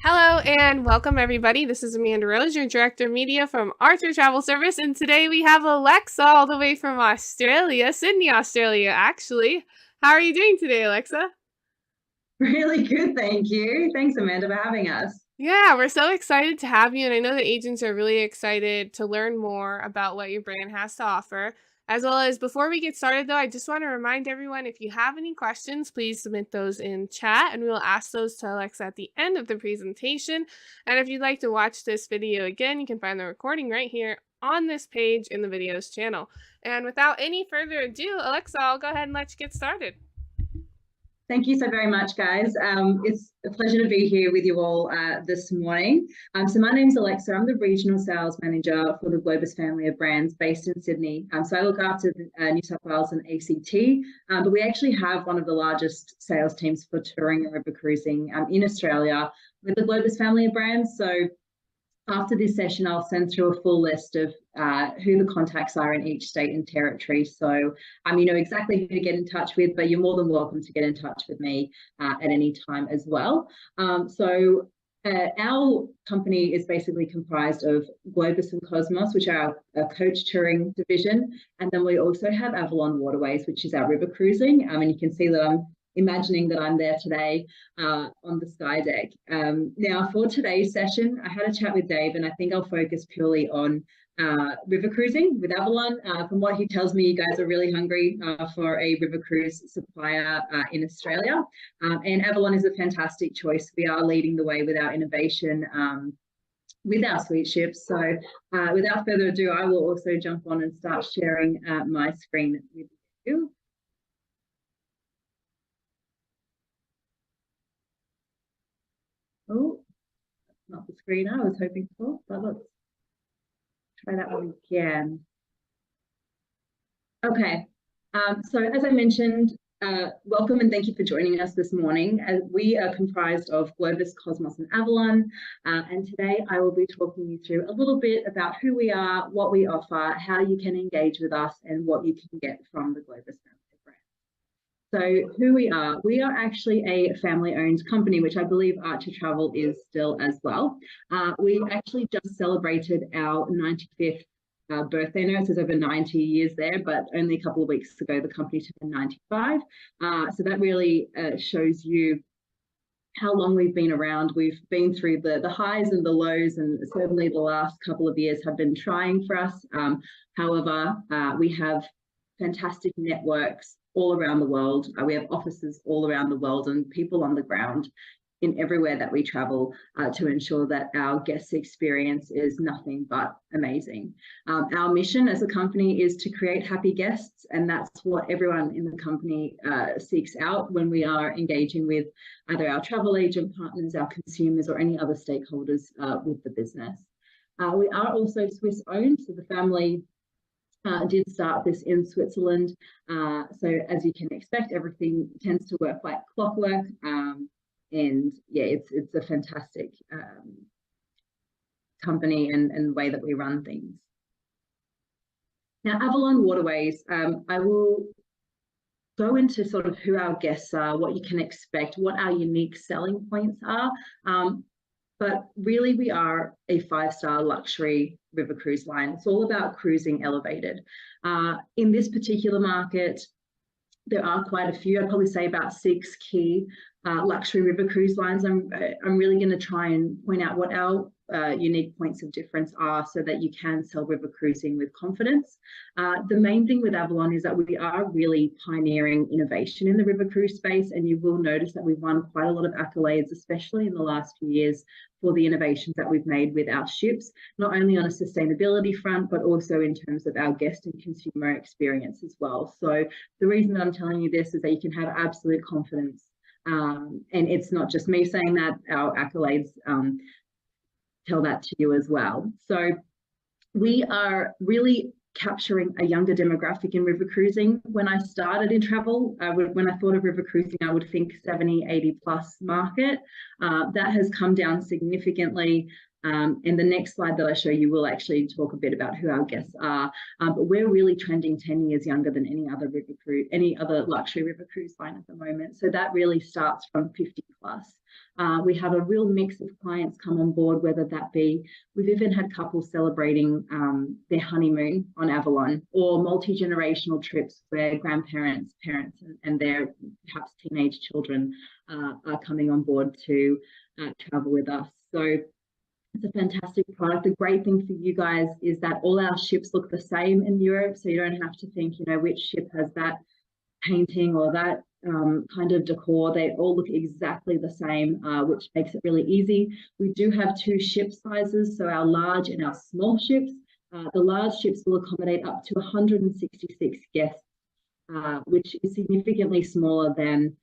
Hello and welcome everybody. This is Amanda Rose, your Director of Media from Arthur Travel Service, and today we have Alexa all the way from Australia, Sydney, Australia, actually. How are you doing today, Alexa? Really good, thank you. Thanks, Amanda, for having us. Yeah, we're so excited to have you, and I know that agents are really excited to learn more about what your brand has to offer. As well as before we get started, though, I just want to remind everyone if you have any questions, please submit those in chat and we will ask those to Alexa at the end of the presentation. And if you'd like to watch this video again, you can find the recording right here on this page in the videos channel. And without any further ado, Alexa, I'll go ahead and let you get started. Thank you so very much, guys. It's a pleasure to be here with you all this morning. So my name's Alexa. I'm the Regional Sales Manager for the Globus family of brands based in Sydney. So I look after New South Wales and ACT, but we actually have one of the largest sales teams for touring and river cruising in Australia with the Globus family of brands. So after this session, I'll send through a full list of who the contacts are in each state and territory. So you know exactly who to get in touch with, but you're more than welcome to get in touch with me at any time as well. Our company is basically comprised of Globus and Cosmos, which are our coach touring division. And then we also have Avalon Waterways, which is our river cruising. And you can see that I'm imagining that I'm there today on the sky deck. Now, for today's session, I had a chat with Dave, and I think I'll focus purely on river cruising with Avalon. From what he tells me, you guys are really hungry for a river cruise supplier in Australia. And Avalon is a fantastic choice. We are leading the way with our innovation with our sweet ships. So without further ado, I will also jump on and start sharing my screen with you. Oh, not the screen I was hoping for, but let's try that one again. Okay, so as I mentioned, welcome and thank you for joining us this morning. We are comprised of Globus, Cosmos and Avalon, and today I will be talking you through a little bit about who we are, what we offer, how you can engage with us, and what you can get from the Globus family. So who we are actually a family-owned company, which I believe Archer Travel is still as well. We actually just celebrated our 95th birthday. Now it says over 90 years there, but only a couple of weeks ago the company turned 95. So that really shows you how long we've been around. We've been through the highs and the lows, and certainly the last couple of years have been trying for us. However, we have fantastic networks all around the world. We have offices all around the world and people on the ground in everywhere that we travel to ensure that our guest experience is nothing but amazing. Our mission as a company is to create happy guests, and that's what everyone in the company seeks out when we are engaging with either our travel agent partners, our consumers, or any other stakeholders with the business. We are also Swiss owned, so the family did start this in Switzerland. So as you can expect, everything tends to work like clockwork. And yeah, it's a fantastic company and way that we run things. Now, Avalon Waterways, I will go into sort of who our guests are, what you can expect, what our unique selling points are. But really, we are a 5-star luxury river cruise line. It's all about cruising elevated. In this particular market, there are quite a few. I'd probably say about 6 key luxury river cruise lines. I'm really going to try and point out what our unique points of difference are so that you can sell river cruising with confidence. The main thing with Avalon is that we are really pioneering innovation in the river cruise space, and you will notice that we've won quite a lot of accolades, especially in the last few years, for the innovations that we've made with our ships, not only on a sustainability front, but also in terms of our guest and consumer experience as well. So the reason that I'm telling you this is that you can have absolute confidence. And it's not just me saying that, our accolades tell that to you as well. So we are really capturing a younger demographic in river cruising. When I started in travel, when I thought of river cruising, I would think 70, 80 plus market. That has come down significantly And the next slide that I show you will actually talk a bit about who our guests are. But we're really trending 10 years younger than any other luxury river cruise line at the moment. So that really starts from 50 plus. We have a real mix of clients come on board, whether that be, we've even had couples celebrating their honeymoon on Avalon, or multi-generational trips where grandparents, parents, and their perhaps teenage children are coming on board to travel with us. So it's a fantastic product. The great thing for you guys is that all our ships look the same in Europe, so you don't have to think, which ship has that painting or that kind of decor. They all look exactly the same, which makes it really easy. We do have 2 ship sizes, so our large and our small ships. The large ships will accommodate up to 166 guests, which is significantly smaller than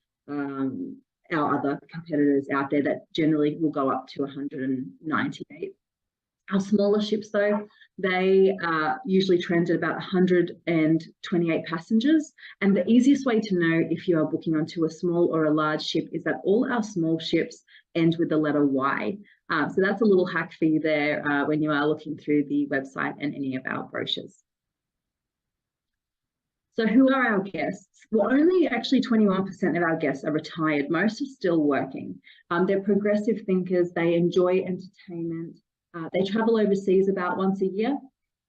our other competitors out there that generally will go up to 198. Our smaller ships, though, they usually trend at about 128 passengers. And the easiest way to know if you are booking onto a small or a large ship is that all our small ships end with the letter Y. So that's a little hack for you there when you are looking through the website and any of our brochures. So who are our guests? Well, only actually 21% of our guests are retired. Most are still working. They're progressive thinkers. They enjoy entertainment. They travel overseas about once a year.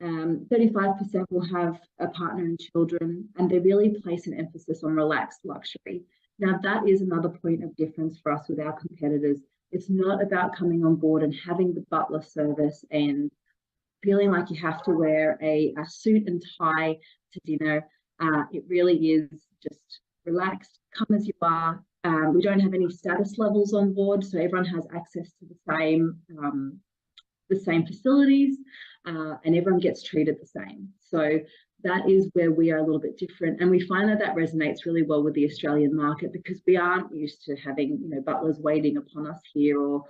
35% will have a partner and children, and they really place an emphasis on relaxed luxury. Now, that is another point of difference for us with our competitors. It's not about coming on board and having the butler service and feeling like you have to wear a suit and tie to dinner. It really is just relaxed, come as you are. We don't have any status levels on board, so everyone has access to the same facilities, and everyone gets treated the same. So that is where we are a little bit different, and we find that resonates really well with the Australian market, because we aren't used to having butlers waiting upon us here, or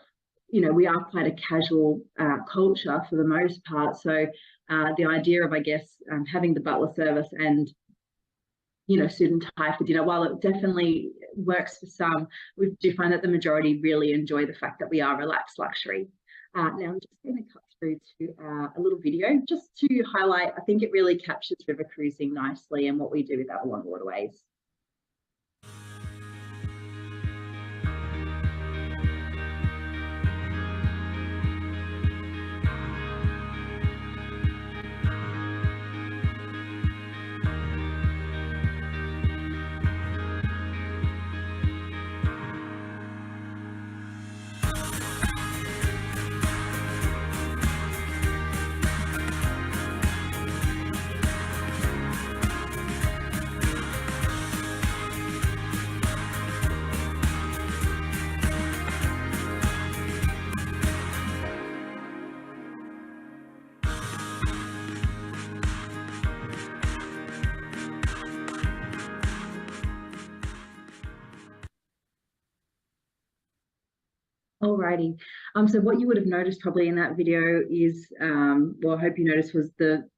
we are quite a casual culture for the most part. So the idea of, I guess, having the butler service and suit and tie for dinner, while it definitely works for some, we do find that the majority really enjoy the fact that we are relaxed luxury. Now I'm just going to cut through to a little video just to highlight, I think it really captures river cruising nicely and what we do with Avalon Waterways. Alrighty. So what you would have noticed probably in that video is, well, I hope you noticed, was the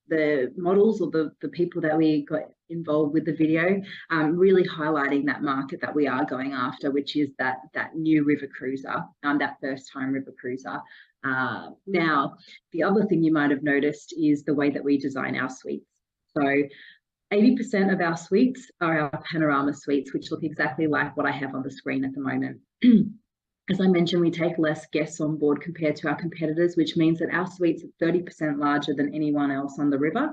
models or the people that we got involved with the video, really highlighting that market that we are going after, which is that new river cruiser, that first time river cruiser. Now, the other thing you might have noticed is the way that we design our suites. So 80% of our suites are our panorama suites, which look exactly like what I have on the screen at the moment. As I mentioned, we take less guests on board compared to our competitors, which means that our suites are 30% larger than anyone else on the river.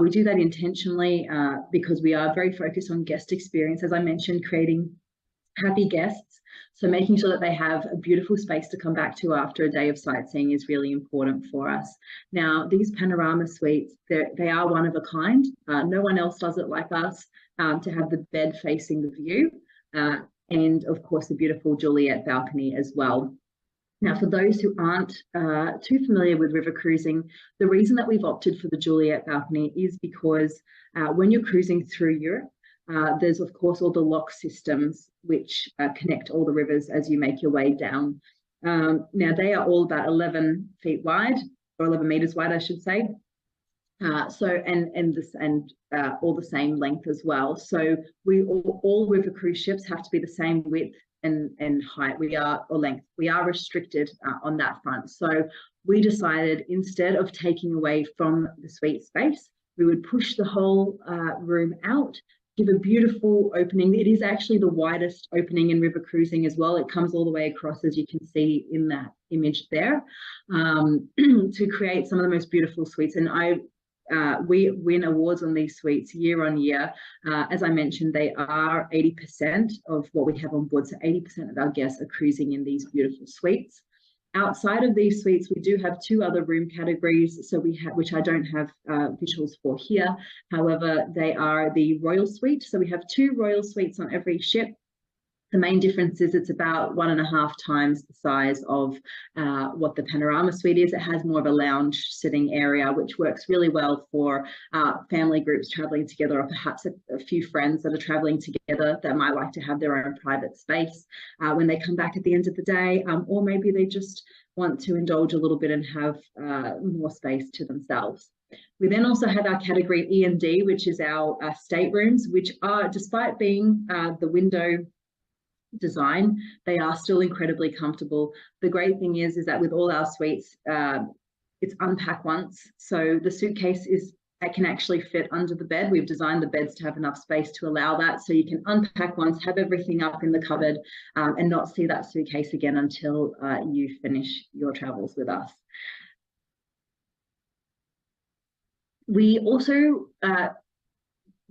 We do that intentionally because we are very focused on guest experience, as I mentioned, creating happy guests. So making sure that they have a beautiful space to come back to after a day of sightseeing is really important for us. Now, these panorama suites, they are one of a kind. No one else does it like us, to have the bed facing the view. And of course, the beautiful Juliet balcony as well. Now, for those who aren't too familiar with river cruising, the reason that we've opted for the Juliet balcony is because when you're cruising through Europe, there's of course all the lock systems which connect all the rivers as you make your way down. Now, they are all about 11 feet wide, or 11 meters wide, I should say. All the same length as well. So all river cruise ships have to be the same width and height. Or length. We are restricted on that front. So we decided instead of taking away from the suite space, we would push the whole room out, give a beautiful opening. It is actually the widest opening in river cruising as well. It comes all the way across, as you can see in that image there, to create some of the most beautiful suites. And we win awards on these suites year on year. As I mentioned, they are 80% of what we have on board. So 80% of our guests are cruising in these beautiful suites. Outside of these suites, we do have two other room categories, so we have, which I don't have visuals for here. However, they are the Royal Suite. So we have two Royal Suites on every ship. The main difference is it's about 1.5 times the size of what the Panorama Suite is. It has more of a lounge sitting area, which works really well for family groups traveling together, or perhaps a few friends that are traveling together that might like to have their own private space when they come back at the end of the day, or maybe they just want to indulge a little bit and have more space to themselves. We then also have our category E and D, which is our staterooms, which are, despite being the window design, they are still incredibly comfortable. The great thing is that with all our suites, it's unpack once. So the suitcase can actually fit under the bed. We've designed the beds to have enough space to allow that. So you can unpack once, have everything up in the cupboard, and not see that suitcase again until you finish your travels with us. We also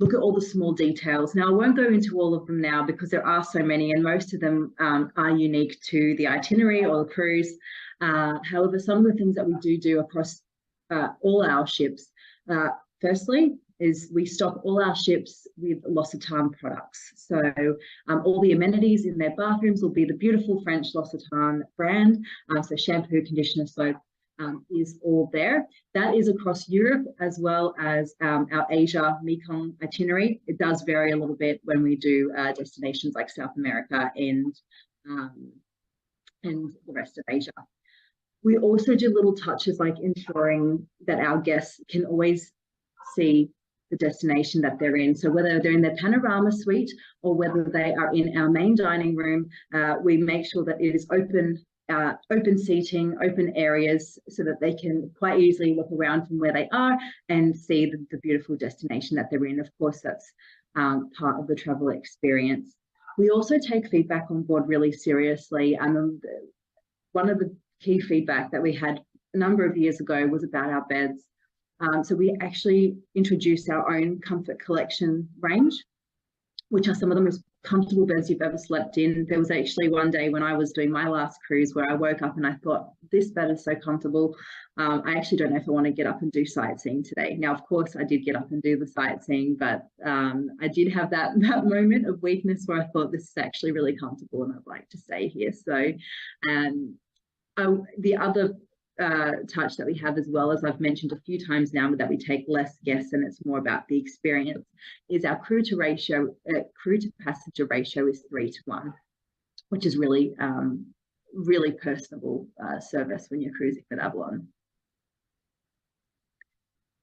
look at all the small details. Now, I won't go into all of them now because there are so many, and most of them are unique to the itinerary or the cruise. However, some of the things that we do across all our ships, firstly, is we stock all our ships with L'Occitane products. So all the amenities in their bathrooms will be the beautiful French L'Occitane brand. So shampoo, conditioner, soap, is all there. That is across Europe as well as our Asia Mekong itinerary. It does vary a little bit when we do destinations like South America and the rest of Asia. We also do little touches like ensuring that our guests can always see the destination that they're in. So whether they're in their Panorama Suite or whether they are in our main dining room, we make sure that it is open seating, open areas, so that they can quite easily look around from where they are and see the beautiful destination that they're in. Of course, that's part of the travel experience. We also take feedback on board really seriously. One of the key feedback that we had a number of years ago was about our beds. So we actually introduced our own Comfort Collection range, which are some of the most comfortable beds you've ever slept in. There was actually one day when I was doing my last cruise where I woke up and I thought, this bed is so comfortable. I actually don't know if I want to get up and do sightseeing today. Now, of course, I did get up and do the sightseeing, but I did have that moment of weakness where I thought, this is actually really comfortable and I'd like to stay here. So the other touch that we have, as well, as I've mentioned a few times now, that we take less guests and it's more about the experience, is our crew to passenger ratio is 3:1, which is really really personable service when you're cruising with Avalon.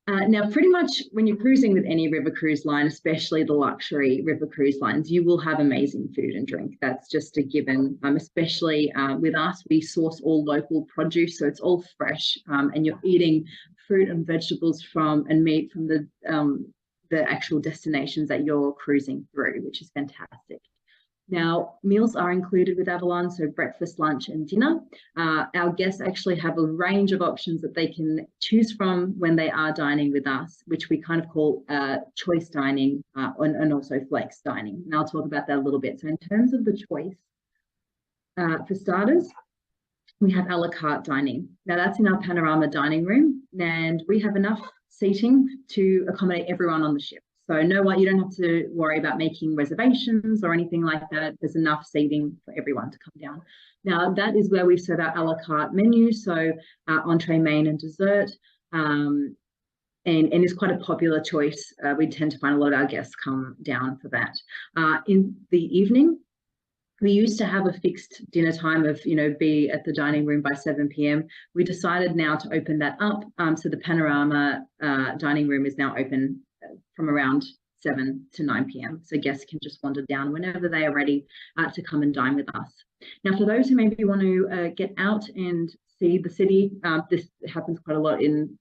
Now, pretty much when you're cruising with any river cruise line, especially the luxury river cruise lines, you will have amazing food and drink. That's just a given. Especially with us, we source all local produce, so it's all fresh, and you're eating fruit and vegetables and meat from the actual destinations that you're cruising through, which is fantastic. Now, meals are included with Avalon, so breakfast, lunch, and dinner. Our guests actually have a range of options that they can choose from when they are dining with us, which we kind of call choice dining and also flex dining. And I'll talk about that a little bit. So in terms of the choice, for starters, we have a la carte dining. Now, that's in our Panorama dining room, and we have enough seating to accommodate everyone on the ship. So you don't have to worry about making reservations or anything like that. There's enough seating for everyone to come down. Now, that is where we serve our a la carte menu, so entree, main, and dessert, and it's quite a popular choice. We tend to find a lot of our guests come down for that. In the evening, we used to have a fixed dinner time of, be at the dining room by 7 p.m. We decided now to open that up. So the Panorama dining room is now open from around 7 to 9 p.m. So guests can just wander down whenever they are ready to come and dine with us. Now, for those who maybe want to get out and see the city. This happens quite a lot in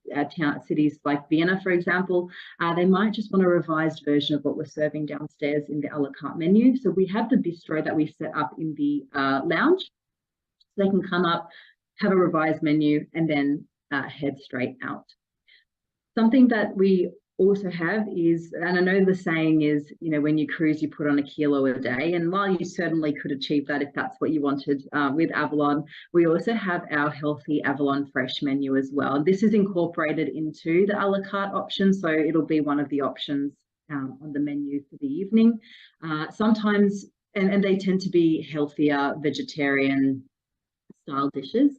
cities like Vienna, for example. They might just want a revised version of what we're serving downstairs in the a la carte menu. So we have the bistro that we set up in the lounge. So they can come up, have a revised menu, and then head straight out. Something that we also have is, and I know the saying is, when you cruise, you put on a kilo a day. And while you certainly could achieve that if that's what you wanted with Avalon, we also have our healthy Avalon Fresh menu as well. This is incorporated into the a la carte option, so it'll be one of the options on the menu for the evening. Sometimes, and they tend to be healthier, vegetarian style dishes.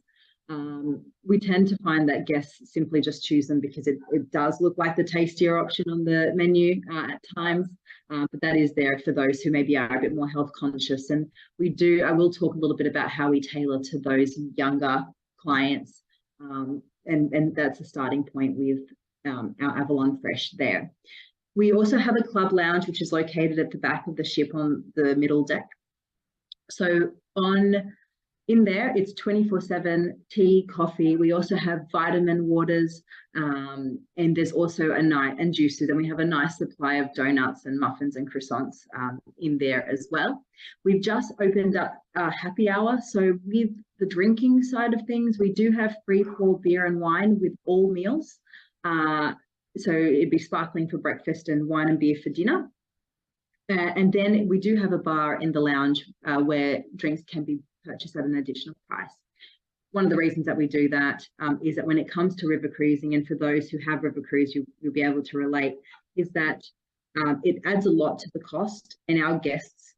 We tend to find that guests simply just choose them because it does look like the tastier option on the menu at times, but that is there for those who maybe are a bit more health conscious. And I will talk a little bit about how we tailor to those younger clients, and that's a starting point with our Avalon Fresh there. We also have a club lounge, which is located at the back of the ship on the middle deck. So in there, it's 24/7 tea, coffee. We also have vitamin waters, and there's also and juices, and we have a nice supply of donuts and muffins and croissants in there as well. We've just opened up happy hour. So with the drinking side of things, we do have free pour beer and wine with all meals. So it'd be sparkling for breakfast and wine and beer for dinner. And then we do have a bar in the lounge where drinks can be purchased at an additional price. One of the reasons that we do that is that when it comes to river cruising, and for those who have river cruised, you'll be able to relate, is that it adds a lot to the cost. And our guests,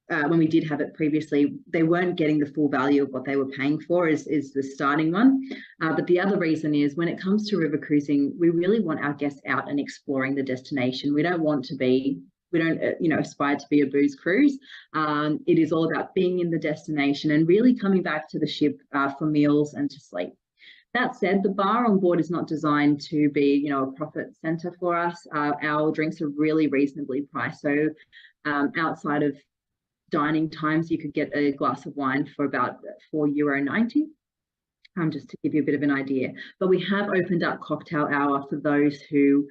when we did have it previously, they weren't getting the full value of what they were paying for is the starting one. But the other reason is when it comes to river cruising, we really want our guests out and exploring the destination. We don't aspire to be a booze cruise. It is all about being in the destination and really coming back to the ship for meals and to sleep. That said, the bar on board is not designed to be, a profit center for us. Our drinks are really reasonably priced. So outside of dining times, you could get a glass of wine for about €4.90. Just to give you a bit of an idea. But we have opened up cocktail hour for those who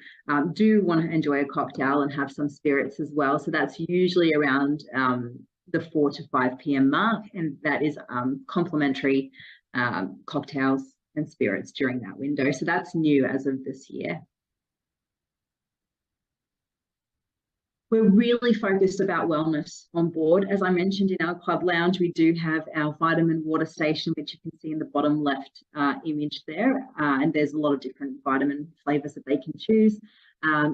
do want to enjoy a cocktail and have some spirits as well. So that's usually around the 4 to 5 p.m. mark, and that is complimentary cocktails and spirits during that window. So that's new as of this year. We're really focused about wellness on board. As I mentioned, in our club lounge, we do have our vitamin water station, which you can see in the bottom left image there. And there's a lot of different vitamin flavors that they can choose.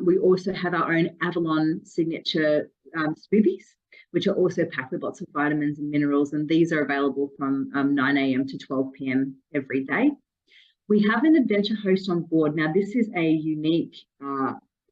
We also have our own Avalon signature smoothies, which are also packed with lots of vitamins and minerals. And these are available from 9 a.m. to 12 p.m. every day. We have an adventure host on board. Now, this is a unique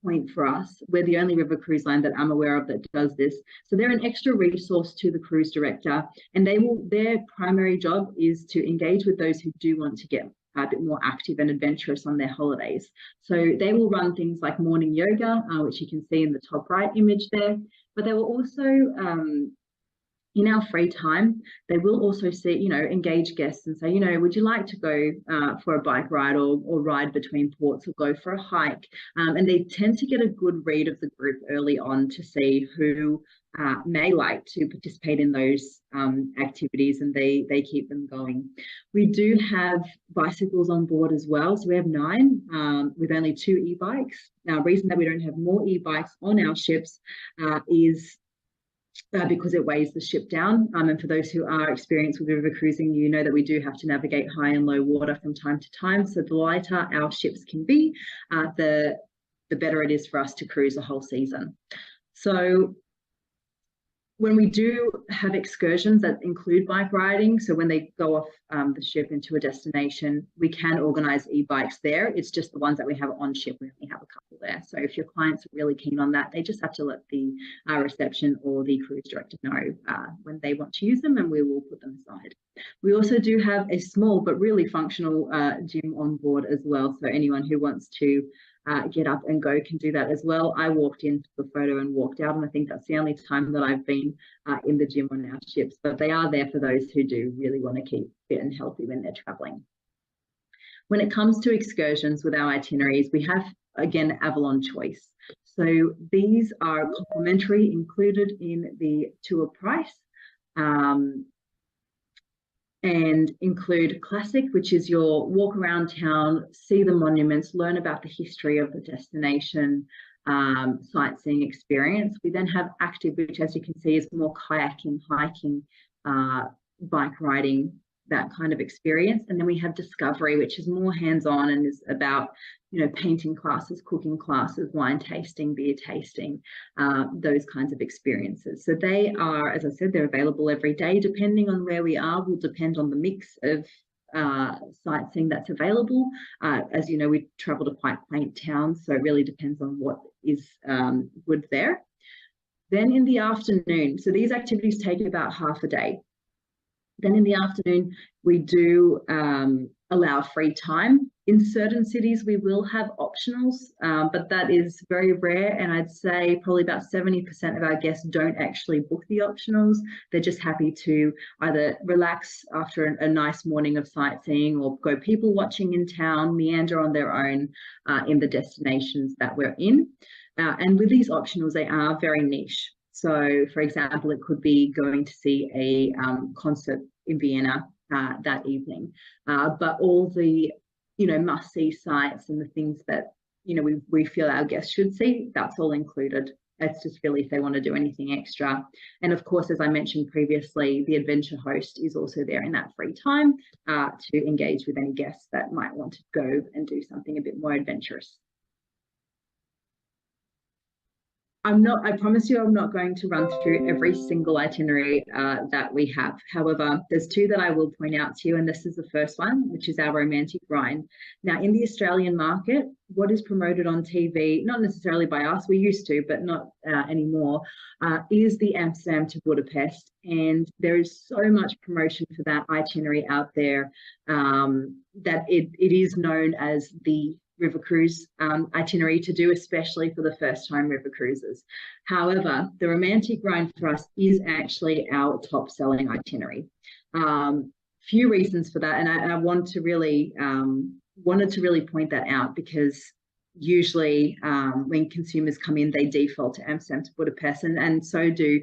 point for us. We're the only river cruise line that I'm aware of that does this. So they're an extra resource to the cruise director, and their primary job is to engage with those who do want to get a bit more active and adventurous on their holidays. So they will run things like morning yoga, which you can see in the top right image there, but they will also in our free time, they will also engage guests and say, would you like to go for a bike ride or ride between ports or go for a hike? And they tend to get a good read of the group early on to see who may like to participate in those activities, and they keep them going. We do have bicycles on board as well. So we have 9 with only 2 e-bikes. Now, the reason that we don't have more e-bikes on our ships is because it weighs the ship down. And for those who are experienced with river cruising, you know that we do have to navigate high and low water from time to time. So the lighter our ships can be, the better it is for us to cruise the whole season. So when we do have excursions that include bike riding, so when they go off the ship into a destination, we can organise e-bikes there. It's just the ones that we have on ship, we only have a couple. available there. So if your clients are really keen on that, they just have to let the reception or the cruise director know when they want to use them, and we will put them aside. We also do have a small but really functional gym on board as well. So anyone who wants to get up and go can do that as well. I walked into the photo and walked out, and I think that's the only time that I've been in the gym on our ships, but they are there for those who do really want to keep fit and healthy when they're traveling. When it comes to excursions with our itineraries, we have, again, Avalon Choice. So these are complimentary, included in the tour price, and include Classic, which is your walk around town, see the monuments, learn about the history of the destination, sightseeing experience. We then have Active, which, as you can see, is more kayaking, hiking, bike riding, that kind of experience. And then we have Discovery, which is more hands-on and is about, you know, painting classes, cooking classes, wine tasting, beer tasting, those kinds of experiences. So they are, as I said, they're available every day. Depending on where we are, will depend on the mix of sightseeing that's available. As you know, we travel to quite quaint towns, so it really depends on what is good there. Then in the afternoon, so these activities take about half a day. Then in the afternoon, we do allow free time. In certain cities, we will have optionals, but that is very rare. And I'd say probably about 70% of our guests don't actually book the optionals. They're just happy to either relax after a nice morning of sightseeing, or go people watching in town, meander on their own in the destinations that we're in. And with these optionals, they are very niche. So, for example, it could be going to see a concert in Vienna that evening, but all the, you know, must-see sites and the things that, you know, we feel our guests should see, that's all included. It's just really if they want to do anything extra. And of course, as I mentioned previously, the adventure host is also there in that free time to engage with any guests that might want to go and do something a bit more adventurous. I promise you, I'm not going to run through every single itinerary that we have. However, there's two that I will point out to you, and this is the first one, which is our romantic Rhine. Now, in the Australian market, what is promoted on TV, not necessarily by us, we used to, but not anymore, is the Amsterdam to Budapest. And there is so much promotion for that itinerary out there that it is known as the river cruise itinerary to do, especially for the first time river cruises. However, the romantic Rhine for us is actually our top selling itinerary. Few reasons for that, and I wanted to really point that out, because usually when consumers come in, they default to Amsterdam to Budapest, and so do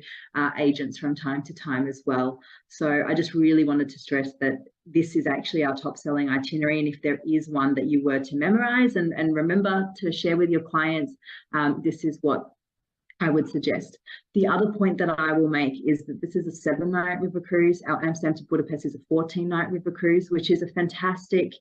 agents from time to time as well. So I just really wanted to stress that this is actually our top selling itinerary, and if there is one that you were to memorize and remember to share with your clients, this is what I would suggest. The other point that I will make is that this is a 7-night river cruise. Our Amsterdam to Budapest is a 14-night river cruise, which is a fantastic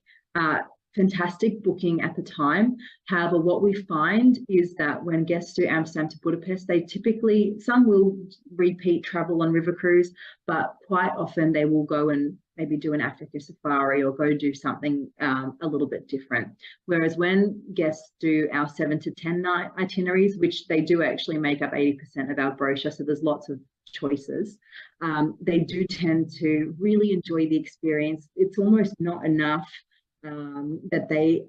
booking at the time. However, what we find is that when guests do Amsterdam to Budapest, they typically, some will repeat travel on river cruise, but quite often they will go and maybe do an Africa safari or go do something a little bit different. Whereas when guests do our 7 to 10 night itineraries, which they do actually make up 80% of our brochure, so there's lots of choices, they do tend to really enjoy the experience. It's almost not enough that they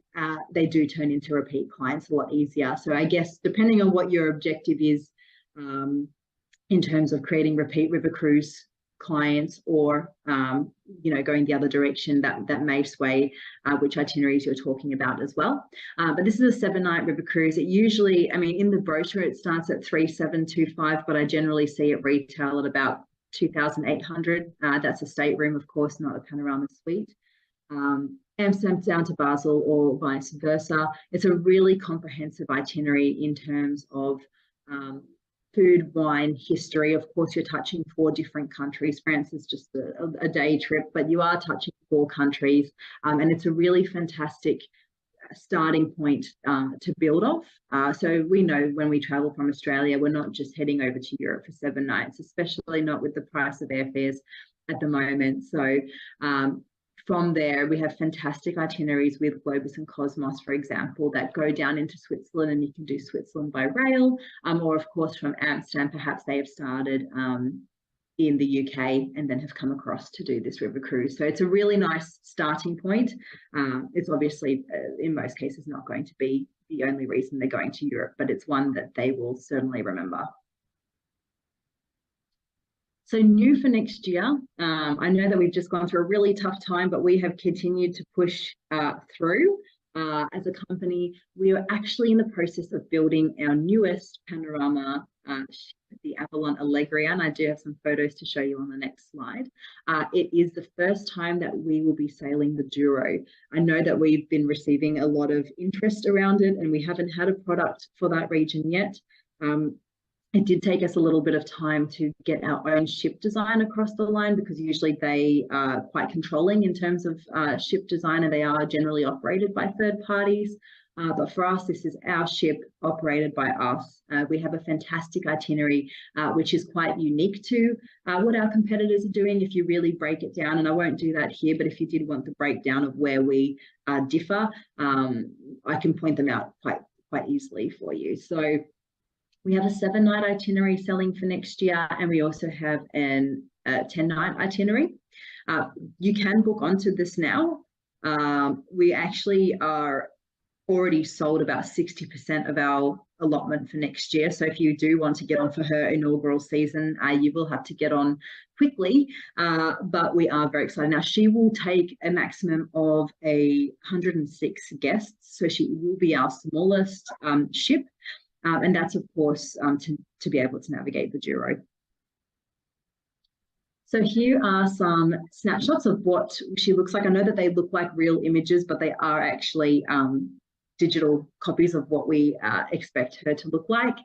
do turn into repeat clients a lot easier. So I guess depending on what your objective is in terms of creating repeat river cruise clients, or you know, going the other direction, that may sway which itineraries you're talking about as well. But this is a 7-night river cruise. It usually, I mean, in the brochure it starts at 3,725, but I generally see it retail at about 2,800. That's a stateroom, of course, not a panorama suite. Amsterdam down to Basel or vice versa. It's a really comprehensive itinerary in terms of food, wine, history. Of course, you're touching 4 different countries. France is just a day trip, but you are touching 4 countries. And it's a really fantastic starting point to build off. So we know when we travel from Australia, we're not just heading over to Europe for 7 nights, especially not with the price of airfares at the moment. So from there, we have fantastic itineraries with Globus and Cosmos, for example, that go down into Switzerland, and you can do Switzerland by rail, or of course from Amsterdam, perhaps they have started in the UK and then have come across to do this river cruise. So it's a really nice starting point. It's obviously, in most cases, not going to be the only reason they're going to Europe, but it's one that they will certainly remember. So new for next year, I know that we've just gone through a really tough time, but we have continued to push through. As a company, we are actually in the process of building our newest panorama ship, the Avalon Allegria, and I do have some photos to show you on the next slide. It is the first time that we will be sailing the Douro. I know that we've been receiving a lot of interest around it, and we haven't had a product for that region yet. It did take us a little bit of time to get our own ship design across the line, because usually they are quite controlling in terms of ship design, and they are generally operated by third parties. But for us, this is our ship operated by us. We have a fantastic itinerary, which is quite unique to what our competitors are doing if you really break it down. And I won't do that here, but if you did want the breakdown of where we differ, I can point them out quite easily for you. So we have a 7-night itinerary selling for next year, and we also have a 10-night itinerary. You can book onto this now. We actually are already sold about 60% of our allotment for next year. So if you do want to get on for her inaugural season, you will have to get on quickly, but we are very excited. Now, she will take a maximum of 106 guests, so she will be our smallest ship. And that's, of course, to be able to navigate the Douro. So here are some snapshots of what she looks like. I know that they look like real images, but they are actually digital copies of what we expect her to look like.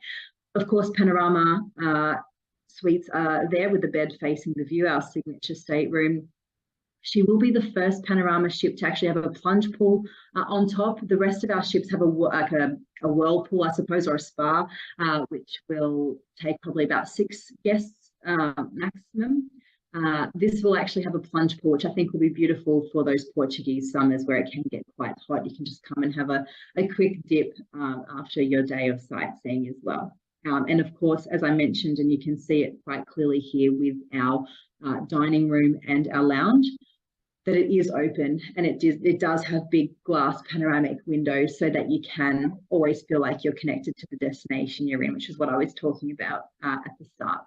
Of course, panorama suites are there with the bed facing the view, our signature stateroom. She will be the first panorama ship to actually have a plunge pool on top. The rest of our ships have a whirlpool, I suppose, or a spa, which will take probably about 6 guests maximum. This will actually have a plunge pool, which I think will be beautiful for those Portuguese summers where it can get quite hot. You can just come and have a quick dip after your day of sightseeing as well. And of course, as I mentioned, and you can see it quite clearly here with our dining room and our lounge, that it is open, and it does have big glass panoramic windows so that you can always feel like you're connected to the destination you're in, which is what I was talking about at the start.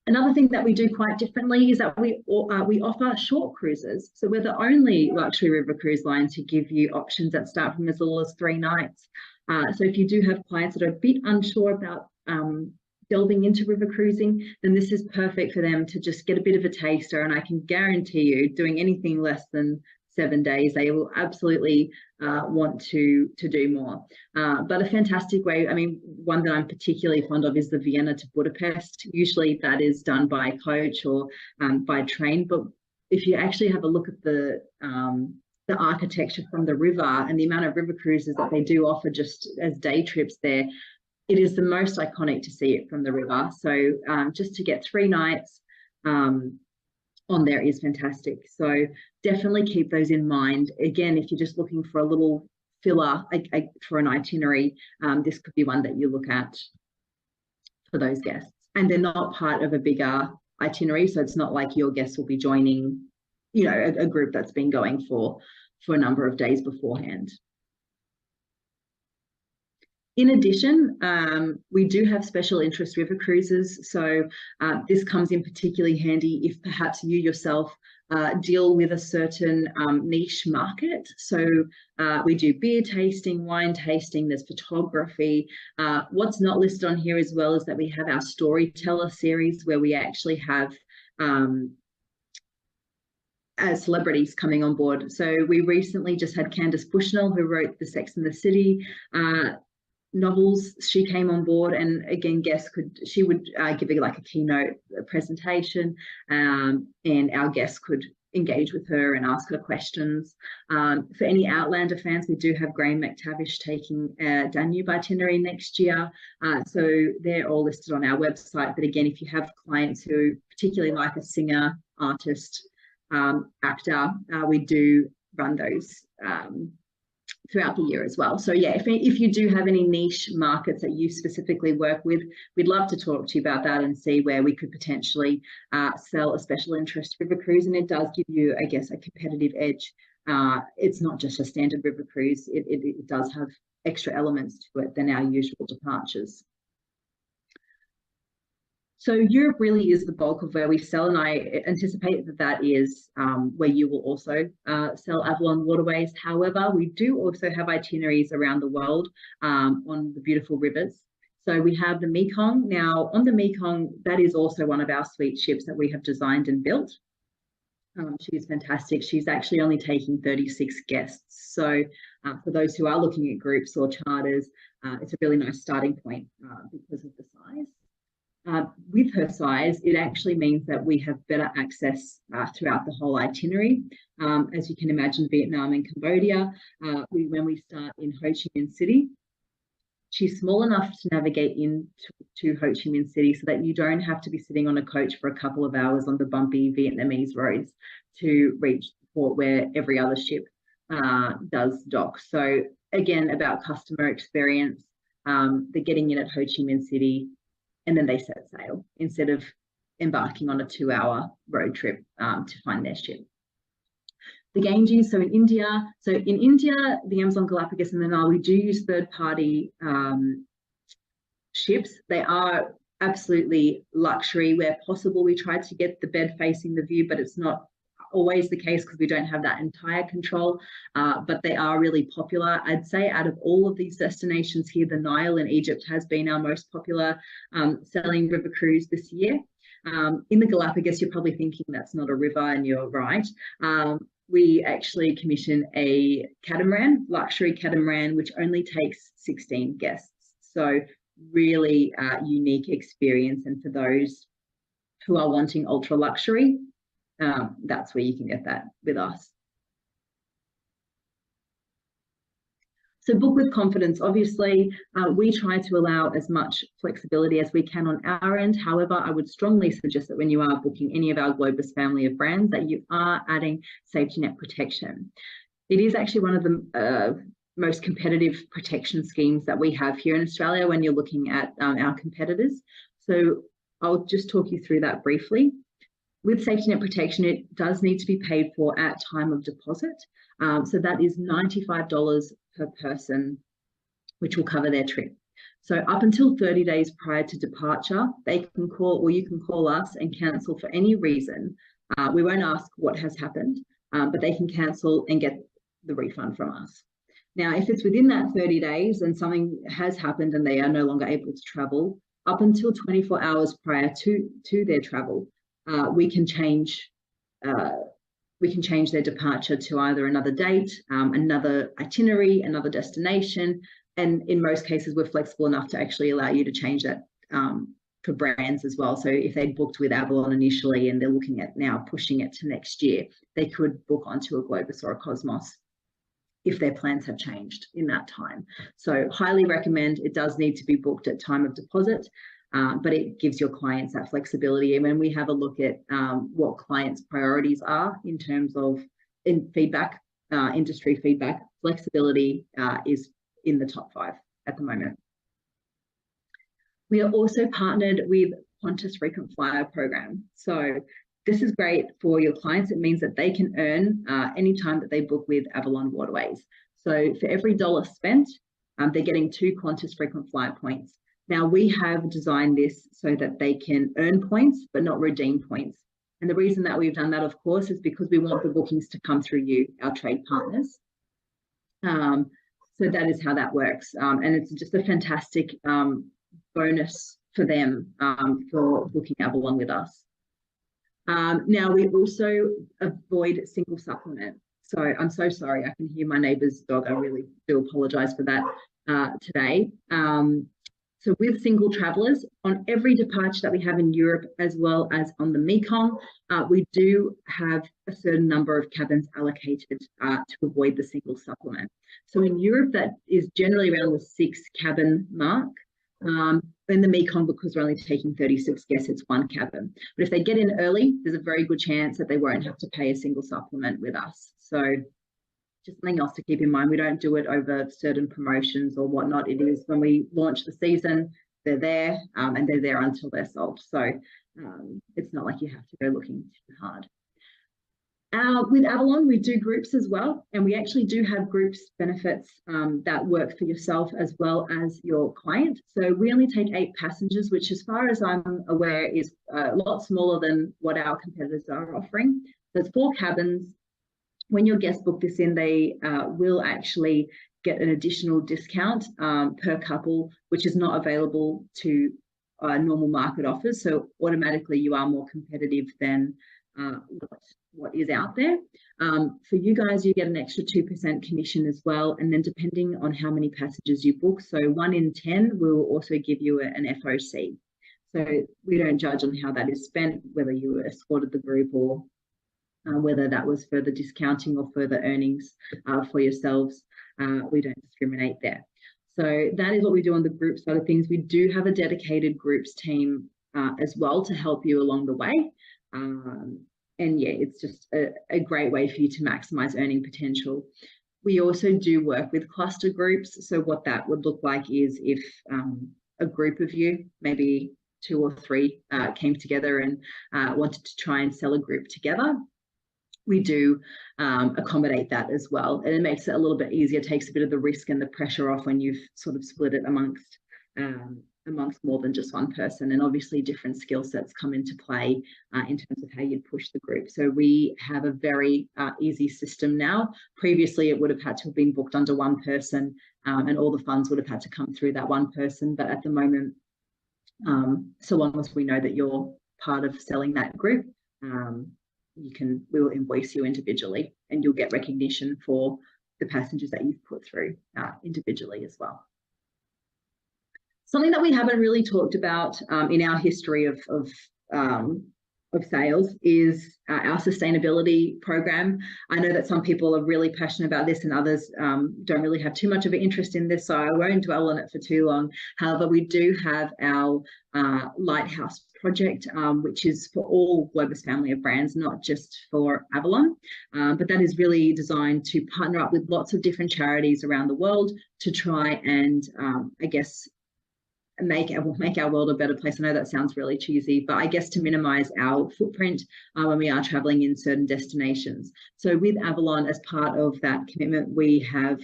Another thing that we do quite differently is that we offer short cruises. So we're the only luxury river cruise line to give you options that start from as little as 3 nights. So if you do have clients that are a bit unsure about delving into river cruising, then this is perfect for them to just get a bit of a taster. And I can guarantee you, doing anything less than 7 days, they will absolutely want to do more. But a fantastic way, I mean, one that I'm particularly fond of is the Vienna to Budapest. Usually that is done by coach or by train, but if you actually have a look at the architecture from the river and the amount of river cruises that they do offer just as day trips there, it is the most iconic to see it from the river. So just to get 3 nights on there is fantastic. So definitely keep those in mind. Again, if you're just looking for a little filler for an itinerary, this could be one that you look at for those guests. And they're not part of a bigger itinerary, so it's not like your guests will be joining, you know, a group that's been going for a number of days beforehand. In addition, we do have special interest river cruises. So this comes in particularly handy if perhaps you yourself deal with a certain niche market. So we do beer tasting, wine tasting, there's photography. What's not listed on here as well is that we have our storyteller series where we actually have celebrities coming on board. So we recently just had Candace Bushnell, who wrote the Sex and the City novels. She came on board, and again, she would give like a keynote presentation, and our guests could engage with her and ask her questions. For any Outlander fans, we do have Graham McTavish taking a Danube itinerary next year. So they're all listed on our website. But again, if you have clients who particularly like a singer, artist, ACTA, we do run those throughout the year as well. So yeah, if you do have any niche markets that you specifically work with, we'd love to talk to you about that and see where we could potentially sell a special interest river cruise. And it does give you, I guess, a competitive edge. It's not just a standard river cruise. It does have extra elements to it than our usual departures. So Europe really is the bulk of where we sell, and I anticipate that that is where you will also sell Avalon Waterways. However, we do also have itineraries around the world on the beautiful rivers. So we have the Mekong. Now, on the Mekong, that is also one of our suite ships that we have designed and built. She's fantastic. She's actually only taking 36 guests. So for those who are looking at groups or charters, it's a really nice starting point because of the size. With her size, it actually means that we have better access throughout the whole itinerary. As you can imagine, Vietnam and Cambodia, when we start in Ho Chi Minh City, she's small enough to navigate into Ho Chi Minh City so that you don't have to be sitting on a coach for a couple of hours on the bumpy Vietnamese roads to reach the port where every other ship does dock. So again, about customer experience, they're getting in at Ho Chi Minh City, and then they set sail instead of embarking on a 2-hour road trip to find their ship. The Ganges, so in India, the Amazon, Galapagos, and the Nile, we do use third-party ships. They are absolutely luxury. Where possible, we try to get the bed facing the view, but it's not always the case because we don't have that entire control, but they are really popular. I'd say out of all of these destinations here, the Nile in Egypt has been our most popular selling river cruise this year. In the Galapagos, you're probably thinking that's not a river, and you're right. We actually commission a catamaran, luxury catamaran, which only takes 16 guests. So really unique experience. And for those who are wanting ultra luxury, that's where you can get that with us. So book with confidence. Obviously, we try to allow as much flexibility as we can on our end. However, I would strongly suggest that when you are booking any of our Globus family of brands, that you are adding safety net protection. It is actually one of the most competitive protection schemes that we have here in Australia when you're looking at our competitors. So I'll just talk you through that briefly. With safety net protection, it does need to be paid for at time of deposit. So that is $95 per person, which will cover their trip. So up until 30 days prior to departure, they can call, or you can call us and cancel for any reason. We won't ask what has happened, but they can cancel and get the refund from us. Now, if it's within that 30 days and something has happened and they are no longer able to travel, up until 24 hours prior to their travel, we can change their departure to either another date, another itinerary, another destination, and in most cases we're flexible enough to actually allow you to change that for brands as well. So if they booked with Avalon initially and they're looking at now pushing it to next year, they could book onto a Globus or a Cosmos if their plans have changed in that time. So highly recommend. It does need to be booked at time of deposit. But it gives your clients that flexibility. And when we have a look at what clients' priorities are in terms of feedback, industry feedback, flexibility is in the top 5 at the moment. We are also partnered with Qantas Frequent Flyer program. So this is great for your clients. It means that they can earn any time that they book with Avalon Waterways. So for every $1 spent, they're getting 2 Qantas Frequent Flyer points. Now, we have designed this so that they can earn points, but not redeem points. And the reason that we've done that, of course, is because we want the bookings to come through you, our trade partners. So that is how that works. And it's just a fantastic bonus for them for booking Avalon with us. Now, we also avoid single supplement. So I'm so sorry. I can hear my neighbour's dog. I really do apologise for that today. So with single travellers, on every departure that we have in Europe, as well as on the Mekong, we do have a certain number of cabins allocated to avoid the single supplement. So in Europe, that is generally around the 6 cabin mark. In the Mekong, because we're only taking 36 guests, it's one cabin. But if they get in early, there's a very good chance that they won't have to pay a single supplement with us. So just something else to keep in mind. We don't do it over certain promotions or whatnot. It is when we launch the season, they're there, and they're there until they're sold. So it's not like you have to go looking too hard. With Avalon, we do groups as well, and we actually do have groups benefits that work for yourself as well as your client. So we only take 8 passengers, which as far as I'm aware is a lot smaller than what our competitors are offering. So it's 4 cabins. When your guests book this in, they will actually get an additional discount per couple, which is not available to normal market offers. So automatically you are more competitive than what is out there. For you guys, you get an extra 2% commission as well. And then depending on how many passengers you book, so 1 in 10 will also give you an FOC. So we don't judge on how that is spent, whether you escorted the group or whether that was further discounting or further earnings for yourselves. We don't discriminate there. So that is what we do on the group side of things. We do have a dedicated groups team as well to help you along the way. And yeah, it's just a great way for you to maximize earning potential. We also do work with cluster groups. So what that would look like is if a group of you, maybe 2 or 3, came together and wanted to try and sell a group together, we do accommodate that as well. And it makes it a little bit easier, takes a bit of the risk and the pressure off when you've sort of split it amongst more than just one person. And obviously different skill sets come into play in terms of how you'd push the group. So we have a very easy system now. Previously, it would have had to have been booked under one person and all the funds would have had to come through that one person. But at the moment, so long as we know that you're part of selling that group, we will invoice you individually and you'll get recognition for the passengers that you've put through individually as well. Something that we haven't really talked about in our history of sales is our sustainability program. I know that some people are really passionate about this and others don't really have too much of an interest in this, so I won't dwell on it for too long. However, we do have our Lighthouse project, which is for all Globus family of brands, not just for Avalon, but that is really designed to partner up with lots of different charities around the world to try and, I guess, make our world a better place. I know that sounds really cheesy, but I guess to minimize our footprint when we are traveling in certain destinations. So with Avalon, as part of that commitment, we have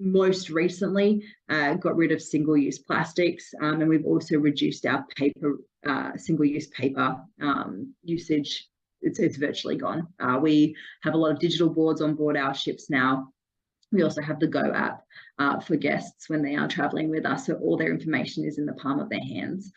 most recently got rid of single-use plastics, and we've also reduced our paper single-use paper usage. It's virtually gone. We have a lot of digital boards on board our ships now. We also have the Go app for guests when they are traveling with us. So all their information is in the palm of their hands,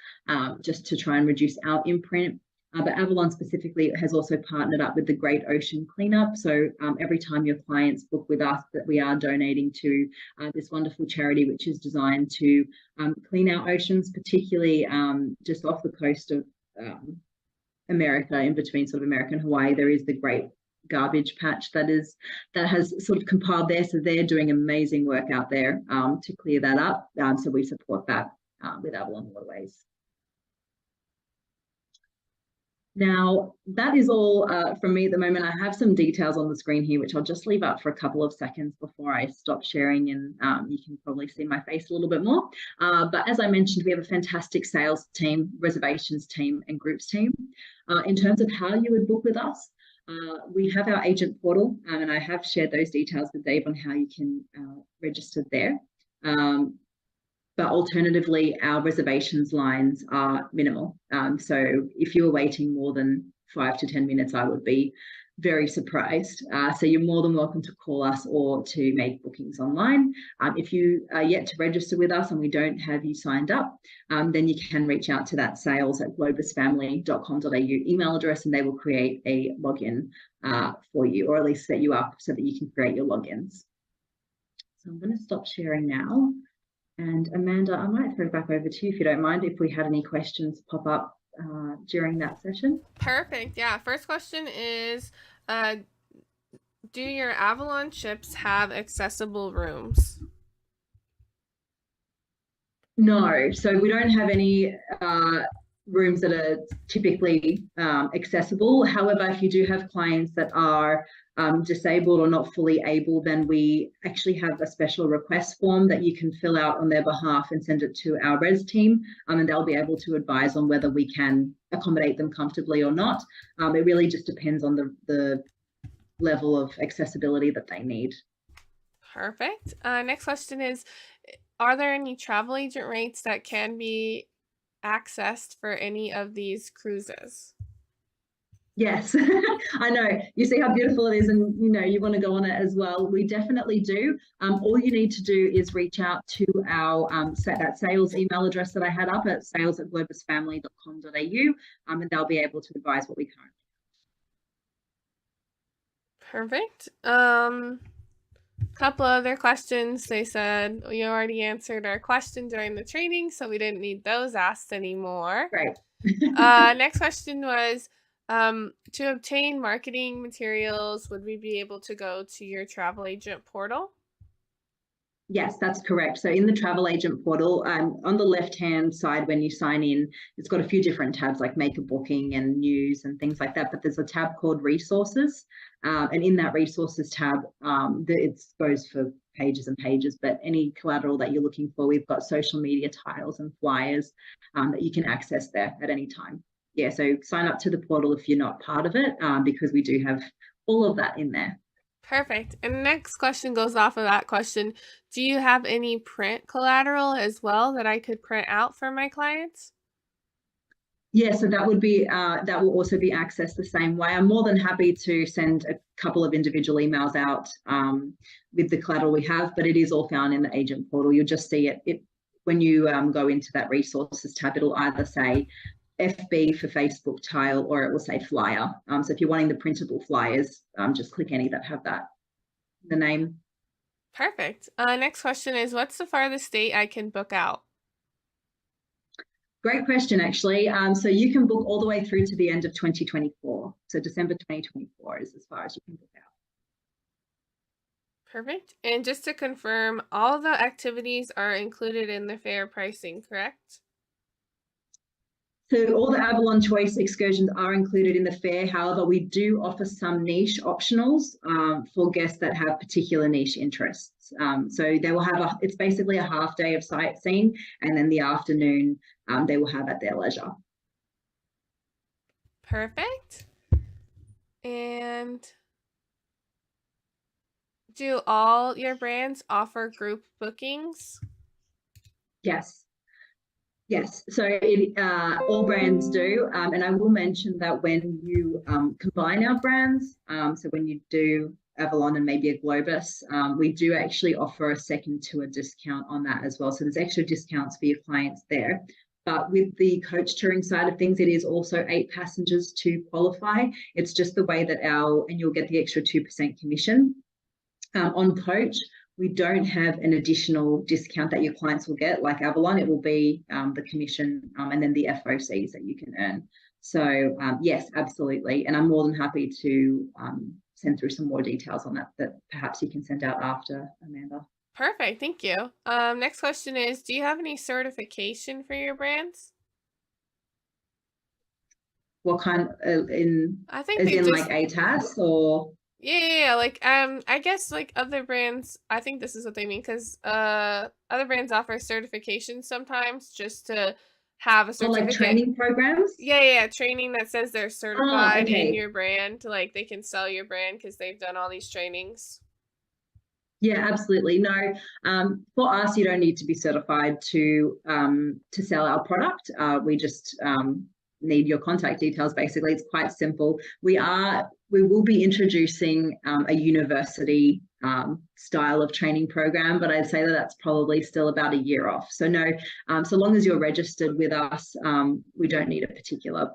just to try and reduce our imprint. But Avalon specifically has also partnered up with the Great Ocean Cleanup. So every time your clients book with us, that we are donating to this wonderful charity, which is designed to clean our oceans, particularly just off the coast of America, in between sort of America and Hawaii. There is the Great Garbage Patch that has sort of compiled there, so they're doing amazing work out there to clear that up, so we support that with Avalon Waterways. Now that is all from me at the moment. I have some details on the screen here which I'll just leave up for a couple of seconds before I stop sharing, and you can probably see my face a little bit more, but as I mentioned, we have a fantastic sales team, reservations team and groups team. In terms of how you would book with us, we have our agent portal, and I have shared those details with Dave on how you can register there. But alternatively, our reservations lines are minimal. So if you were waiting more than 5 to 10 minutes, I would be very surprised. So you're more than welcome to call us or to make bookings online. If you are yet to register with us and we don't have you signed up, then you can reach out to that sales@globusfamily.com.au email address, and they will create a login for you, or at least set you up so that you can create your logins. So I'm going to stop sharing now. And Amanda, I might throw it back over to you if you don't mind, if we had any questions pop up during that session. Perfect. Yeah. First question is, do your Avalon ships have accessible rooms? No, so we don't have any rooms that are typically accessible. However, if you do have clients that are disabled or not fully able, then we actually have a special request form that you can fill out on their behalf and send it to our res team, and they'll be able to advise on whether we can accommodate them comfortably or not. It really just depends on the level of accessibility that they need. Perfect. Next question is, are there any travel agent rates that can be accessed for any of these cruises? Yes, I know. You see how beautiful it is, and you want to go on it as well. We definitely do. All you need to do is reach out to our that sales email address that I had up at sales@globusfamily.com.au, and they'll be able to advise what we currently. Perfect. Couple other questions. They said you already answered our question during the training, so we didn't need those asked anymore. Great. Next question was, to obtain marketing materials, would we be able to go to your travel agent portal? Yes, that's correct. So in the travel agent portal, on the left-hand side, when you sign in, it's got a few different tabs like make a booking and news and things like that. But there's a tab called resources. And in that resources tab, it goes for pages and pages, but any collateral that you're looking for, we've got social media tiles and flyers that you can access there at any time. Yeah, so sign up to the portal if you're not part of it, because we do have all of that in there. Perfect. And the next question goes off of that question. Do you have any print collateral as well that I could print out for my clients? Yeah, so that will also be accessed the same way. I'm more than happy to send a couple of individual emails out with the collateral we have, but it is all found in the agent portal. You'll just see it when you go into that resources tab. It'll either say FB for Facebook tile, or it will say flyer. So if you're wanting the printable flyers, just click any that have the name. Perfect. Next question is, what's the farthest date I can book out? Great question, actually. So you can book all the way through to the end of 2024. So December 2024 is as far as you can book out. Perfect. And just to confirm, all the activities are included in the fair pricing, correct? So all the Avalon Choice excursions are included in the fare. However, we do offer some niche optionals for guests that have particular niche interests. So they will have it's basically a half day of sightseeing, and then the afternoon they will have at their leisure. Perfect. And do all your brands offer group bookings? Yes. Yes, so all brands do, and I will mention that when you combine our brands, so when you do Avalon and maybe a Globus, we do actually offer a second tour discount on that as well. So there's extra discounts for your clients there. But with the coach touring side of things, it is also 8 passengers to qualify. It's just the way that and you'll get the extra 2% commission. On coach, we don't have an additional discount that your clients will get like Avalon. It will be the commission and then the FOCs that you can earn. So yes, absolutely. And I'm more than happy to send through some more details on that perhaps you can send out after, Amanda. Perfect. Thank you. Next question is, do you have any certification for your brands? What kind I think as they in just like ATAS or? yeah, like I guess like other brands, I think this is what they mean because other brands offer certifications sometimes just to have a Or like certificate. training programs? Yeah, training that says they're Oh, certified in okay. your brand, like they can sell your brand because they've done all these trainings. Yeah, absolutely. No, for us, you don't need to be certified to sell our product. We just need your contact details. Basically, it's quite simple. We will be introducing a university style of training program, but I'd say that that's probably still about a year off. So no, so long as you're registered with us, we don't need a particular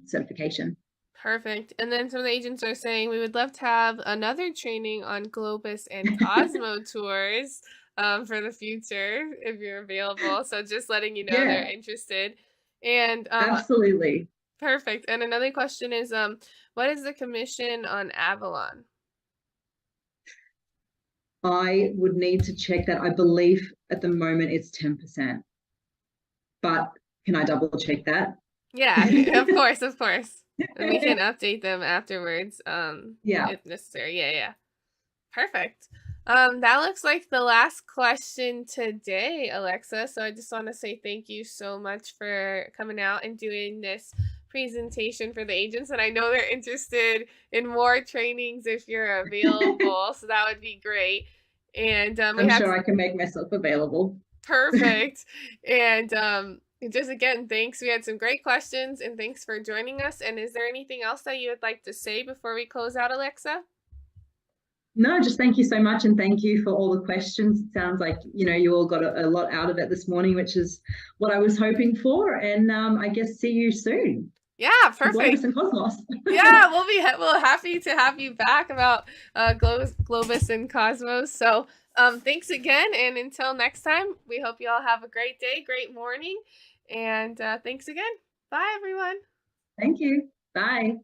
certification. Perfect. And then some of the agents are saying we would love to have another training on Globus and Cosmo tours for the future if you're available. So just letting you know they're Yeah, interested. And absolutely. perfect. And another question is what is the commission on Avalon? I would need to check that. I believe at the moment it's 10%. but can I double check that? Yeah, of course, of course. And we can update them afterwards, Yeah. if necessary. Yeah, yeah. Perfect. That looks like the last question today, Alexa. So I just want to say thank you so much for coming out and doing this presentation for the agents. And I know they're interested in more trainings if you're available. So that would be great. And we I'm had sure I can make myself available. perfect. And just again, thanks. We had some great questions and thanks for joining us. And is there anything else that you would like to say before we close out, Alexa? No, just thank you so much, and thank you for all the questions. It sounds like you all got a lot out of it this morning, which is what I was hoping for. And I guess see you soon. Yeah, Globus perfect. and Cosmos. Yeah, we'll happy to have you back about Globus and Cosmos. So thanks again, and until next time, we hope you all have a great day, great morning, and thanks again. Bye, everyone. Thank you. Bye.